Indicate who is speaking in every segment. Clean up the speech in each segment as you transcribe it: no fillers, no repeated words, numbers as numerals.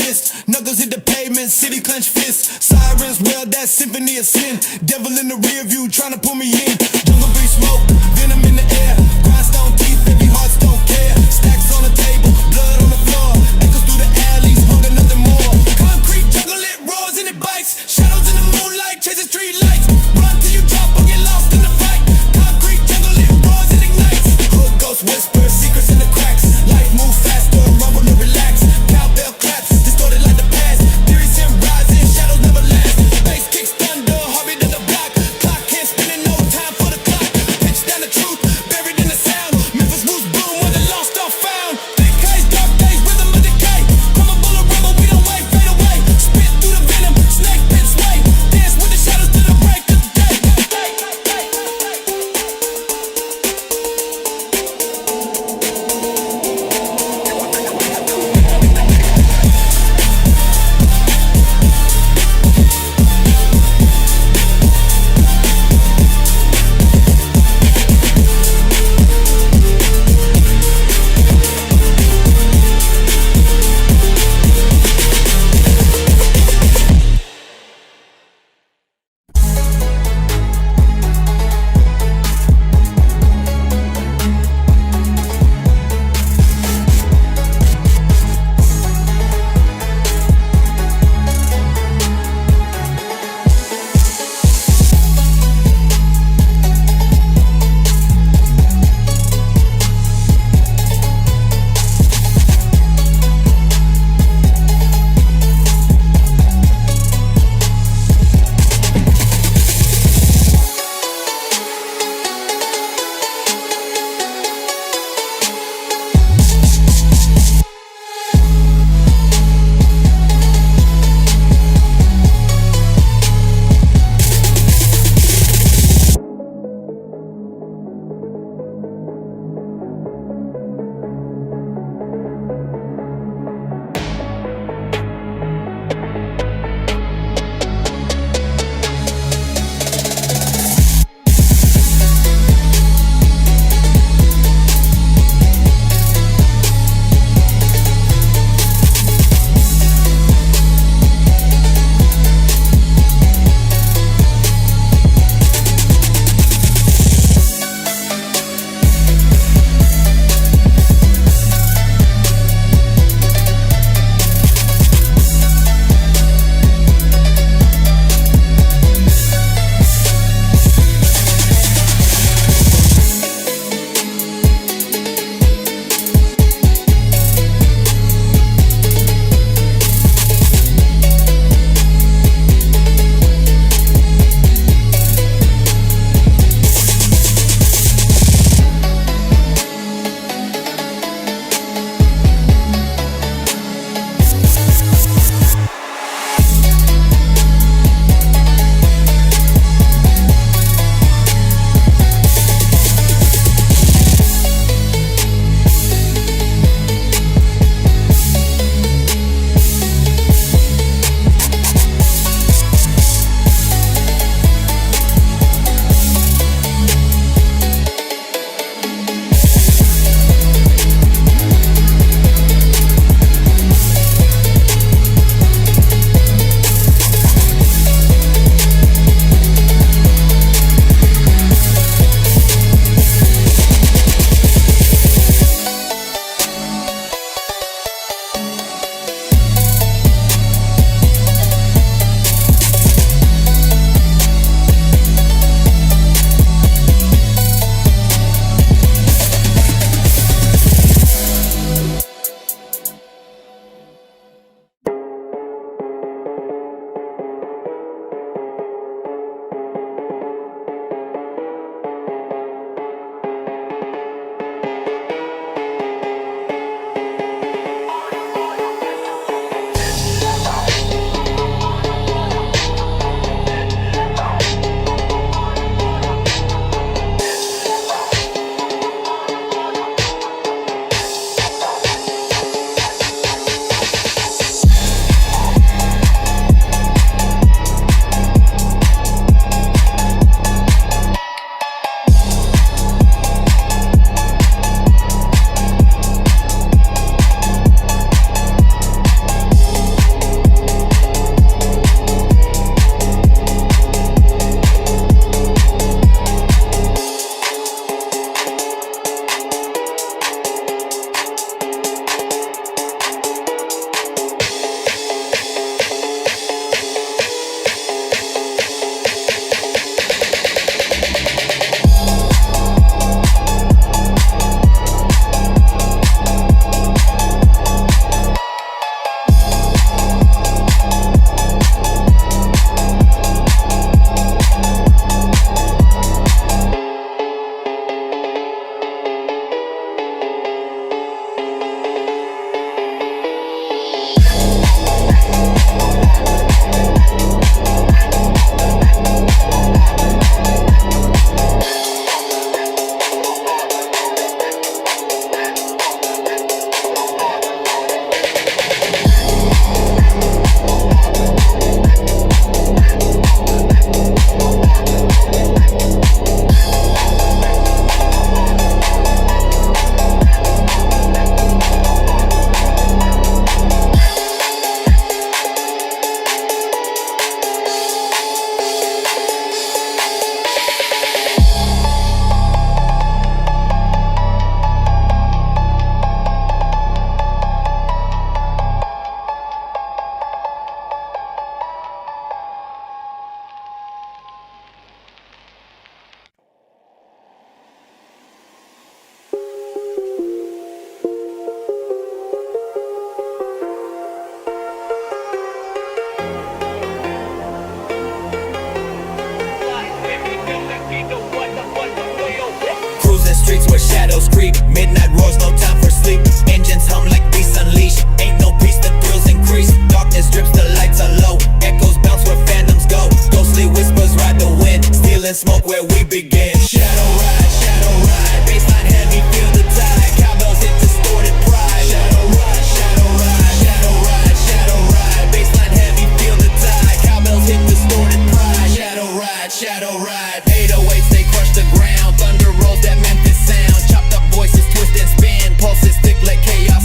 Speaker 1: fist. Knuckles hit the pavement, city clench fists. Sirens wail that symphony of sin. Devil in the rear view trying to pull me in. Jungle breeze smoke, venom in the air. Grindstone teeth, baby hearts don't care. Stacks on the table, blood on the floor. Echoes through the alleys, hunger nothing more. Concrete jungle, it roars and it bites. Shadows in the moonlight, chasing street lights. Run till you drop or get lost in the fight. Concrete jungle, it roars and ignites. Hood ghost whispers, secrets in the cracks. Life moves faster, rumble to relax. Cowbell claps, distorted like the past. Theories him rising, shadows never last. Bass kicks thunder, heartbeat of the block. Clock can't spin in no time for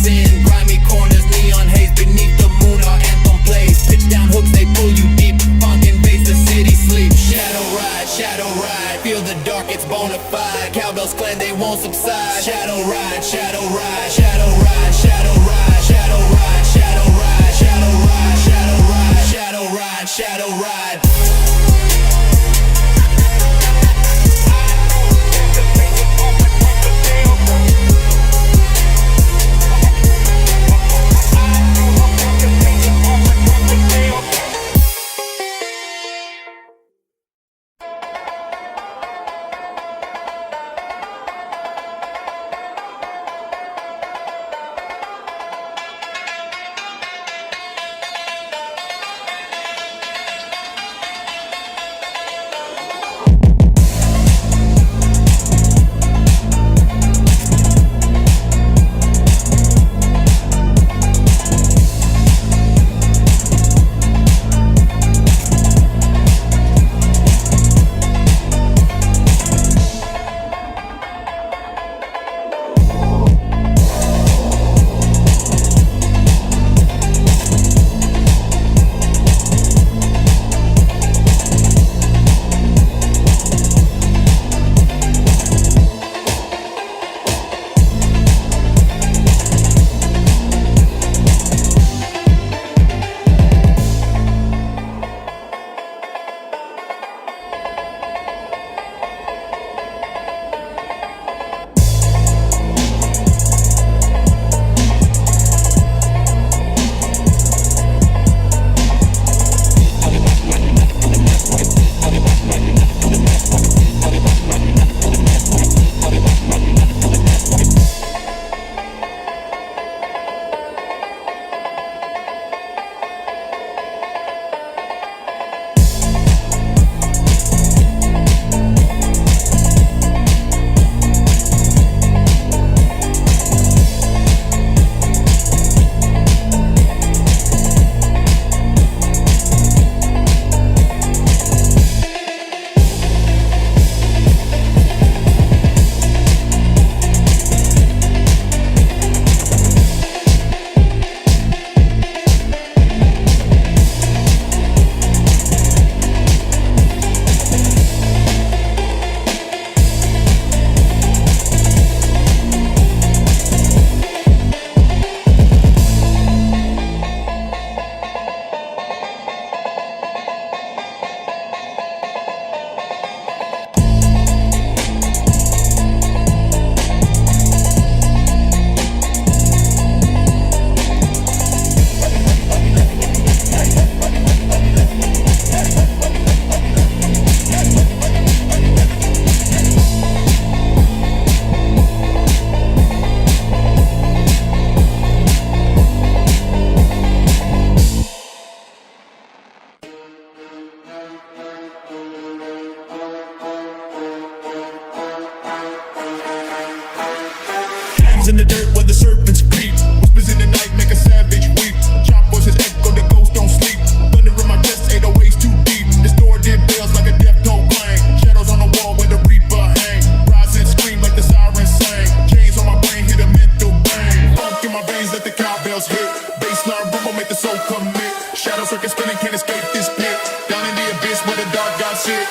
Speaker 2: sin. Grimy corners, neon haze beneath the moon. Our anthem plays. Pitch down hooks, they pull you deep. Phonk invades the city sleep. Shadow ride, feel the dark, it's bona fide. Cowbells clan, they won't subside. Shadow ride, shadow ride, shadow ride, shadow ride, shadow ride, shadow ride, shadow ride, shadow ride, shadow ride, shadow ride.
Speaker 1: In the dirt where the serpents creep. Whispers in the night make a savage weep. Chop voices echo, the ghosts don't sleep. Thunder in my chest, 808's too deep. Distorted bells like a death toll clang. Shadows on the wall where the reaper hang. Rise and scream like the siren sang. Chains on my brain hit a mental bang. Funk in my veins, let the cowbells hit. Baseline rumble make the soul commit. Shadow circuit spinning, can't escape this pit. Down in the abyss where the dark god sit.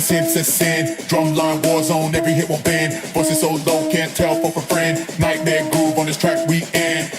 Speaker 1: It's a sin. Drumline war zone, every hit will bend. Voices so low, can't tell folk a friend. Nightmare groove on this track we end.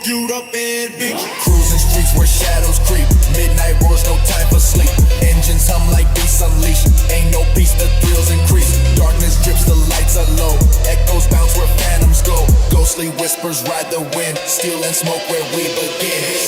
Speaker 1: queued up and big.
Speaker 2: Cruising streets where shadows creep. Midnight roars, no time for sleep. Engines hum like beasts unleashed. Ain't no peace, the thrills increase. Darkness drips, the lights are low. Echoes bounce where phantoms go. Ghostly whispers ride the wind. Steel and smoke where we begin.